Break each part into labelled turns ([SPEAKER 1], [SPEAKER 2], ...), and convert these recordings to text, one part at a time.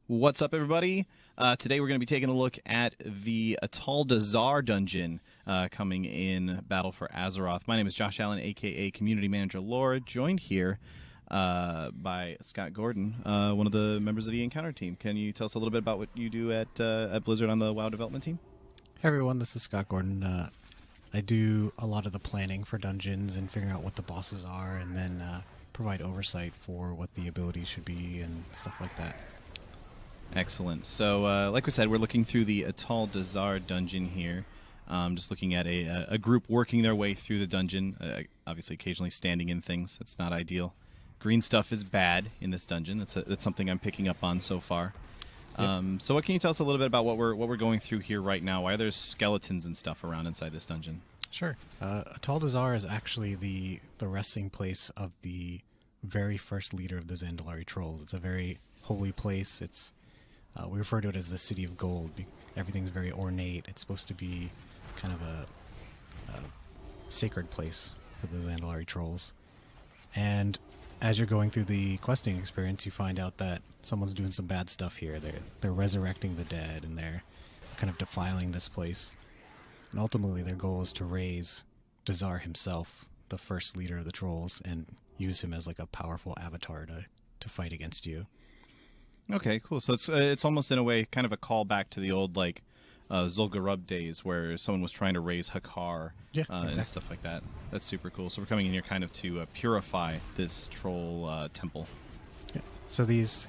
[SPEAKER 1] What's up, everybody? Today we're going to be taking a look at the Atal Dazar dungeon coming in Battle for Azeroth. My name is Josh Allen, a.k.a. Community Manager Lore, joined here by Scott Gordon, one of the members of the Encounter team. Can you tell us a little bit about what you do at Blizzard on the WoW development team?
[SPEAKER 2] Hey everyone, this is Scott Gordon. I do a lot of the planning for dungeons and figuring out what the bosses are, and then provide oversight for what the abilities should be and stuff like that.
[SPEAKER 1] Excellent. So, like we said, we're looking through the Atal Dazar dungeon here. Just looking at a group working their way through the dungeon. Obviously, occasionally standing in things. That's not ideal. Green stuff is bad in this dungeon. That's something I'm picking up on so far. Yep. So, what can you tell us a little bit about what we're going through here right now? Why are there skeletons and stuff around inside this dungeon?
[SPEAKER 2] Sure. Atal Dazar is actually the resting place of the very first leader of the Zandalari Trolls. It's a very holy place. It's we refer to it as the City of Gold. Everything's very ornate. It's supposed to be kind of a sacred place for the Zandalari Trolls. And as you're going through the questing experience, you find out that someone's doing some bad stuff here. They're resurrecting the dead, and they're kind of defiling this place. And ultimately, their goal is to raise Dazar himself, the first leader of the Trolls, and use him as like a powerful avatar to fight against you.
[SPEAKER 1] Okay, cool. So it's almost in a way kind of a callback to the old like Zul'Gurub days where someone was trying to raise Hakkar
[SPEAKER 2] exactly.
[SPEAKER 1] and stuff like that. That's super cool. So we're coming in here kind of to purify this troll temple.
[SPEAKER 2] Yeah. So these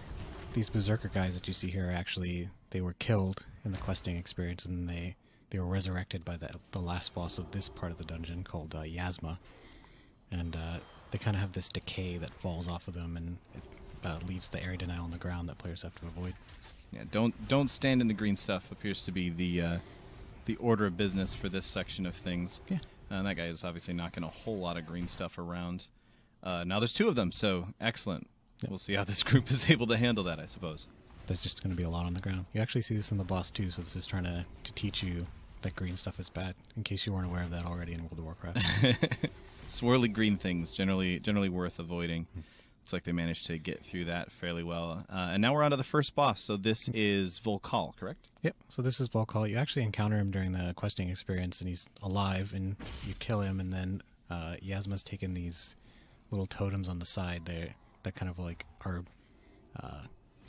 [SPEAKER 2] berserker guys that you see here actually they were killed in the questing experience, and they were resurrected by the last boss of this part of the dungeon called Yasma, and they kind of have this decay that falls off of them, and it leaves the area denial on the ground that players have to avoid.
[SPEAKER 1] Yeah, don't stand in the green stuff appears to be the order of business for this section of things.
[SPEAKER 2] Yeah.
[SPEAKER 1] And that guy is obviously knocking a whole lot of green stuff around. Now there's two of them, so excellent. Yep. We'll see how this group is able to handle that, I suppose.
[SPEAKER 2] There's just going to be a lot on the ground. You actually see this in the boss too, so this is trying to teach you that green stuff is bad, in case you weren't aware of that already in World of Warcraft.
[SPEAKER 1] Swirly green things, generally worth avoiding. Looks like they managed to get through that fairly well. And now we're on to the first boss. So this is Volkal, correct?
[SPEAKER 2] Yep. So this is Volkal. You actually encounter him during the questing experience, and he's alive, and you kill him, and then Yasma's taken these little totems on the side there that kind of like are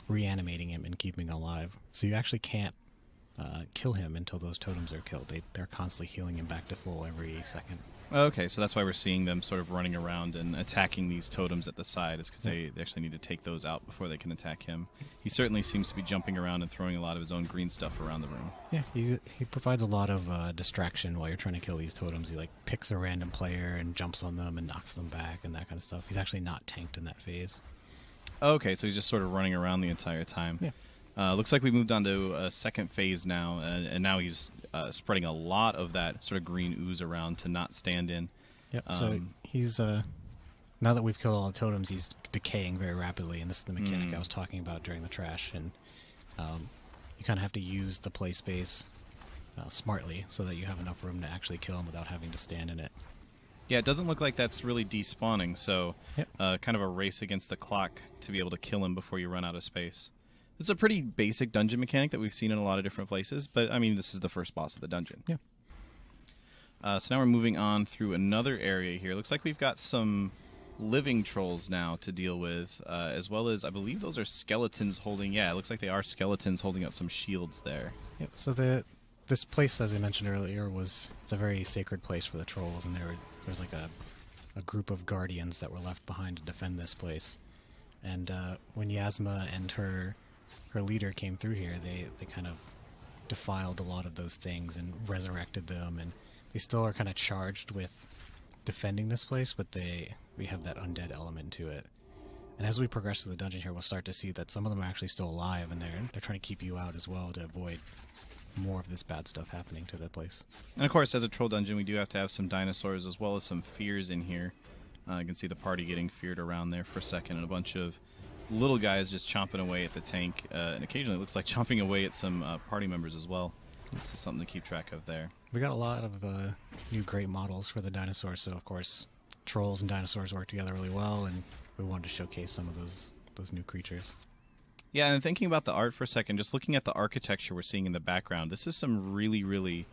[SPEAKER 2] reanimating him and keeping him alive. So you actually can't kill him until those totems are killed. They're constantly healing him back to full every second.
[SPEAKER 1] Okay, so that's why we're seeing them sort of running around and attacking these totems at the side, is because they actually need to take those out before they can attack him. He certainly seems to be jumping around and throwing a lot of his own green stuff around the room.
[SPEAKER 2] Yeah, he provides a lot of distraction while you're trying to kill these totems. He like picks a random player and jumps on them and knocks them back and that kind of stuff. He's actually not tanked in that phase.
[SPEAKER 1] Okay, so he's just sort of running around the entire time.
[SPEAKER 2] Yeah.
[SPEAKER 1] Looks like we moved on to a second phase now, and now he's spreading a lot of that sort of green ooze around to not stand in.
[SPEAKER 2] Yep. So he's now that we've killed all the totems, he's decaying very rapidly, and this is the mechanic I was talking about during the trash. And you kind of have to use the play space smartly so that you have enough room to actually kill him without having to stand in it.
[SPEAKER 1] Yeah, it doesn't look like that's really despawning, so
[SPEAKER 2] yep.
[SPEAKER 1] Kind of a race against the clock to be able to kill him before you run out of space. It's a pretty basic dungeon mechanic that we've seen in a lot of different places, but I mean, this is the first boss of the dungeon.
[SPEAKER 2] Yeah.
[SPEAKER 1] So now we're moving on through another area here. Looks like we've got some living trolls now to deal with, as well as, I believe those are skeletons holding, it looks like they are skeletons holding up some shields there.
[SPEAKER 2] Yep. So this place, as I mentioned earlier, it's a very sacred place for the trolls, and there's like a group of guardians that were left behind to defend this place. And when Yasma and her leader came through here, they kind of defiled a lot of those things and resurrected them, and they still are kind of charged with defending this place, but we have that undead element to it. And as we progress through the dungeon here, we'll start to see that some of them are actually still alive, and they're trying to keep you out as well to avoid more of this bad stuff happening to the place.
[SPEAKER 1] And of course, as a troll dungeon, we do have to have some dinosaurs as well as some fears in here. You can see the party getting feared around there for a second, and a bunch of little guys just chomping away at the tank, and occasionally it looks like chomping away at some party members as well. So something to keep track of there.
[SPEAKER 2] We got a lot of new great models for the dinosaurs, so of course trolls and dinosaurs work together really well, and we wanted to showcase some of those new creatures.
[SPEAKER 1] Yeah, and thinking about the art for a second, just looking at the architecture we're seeing in the background, this is some really, really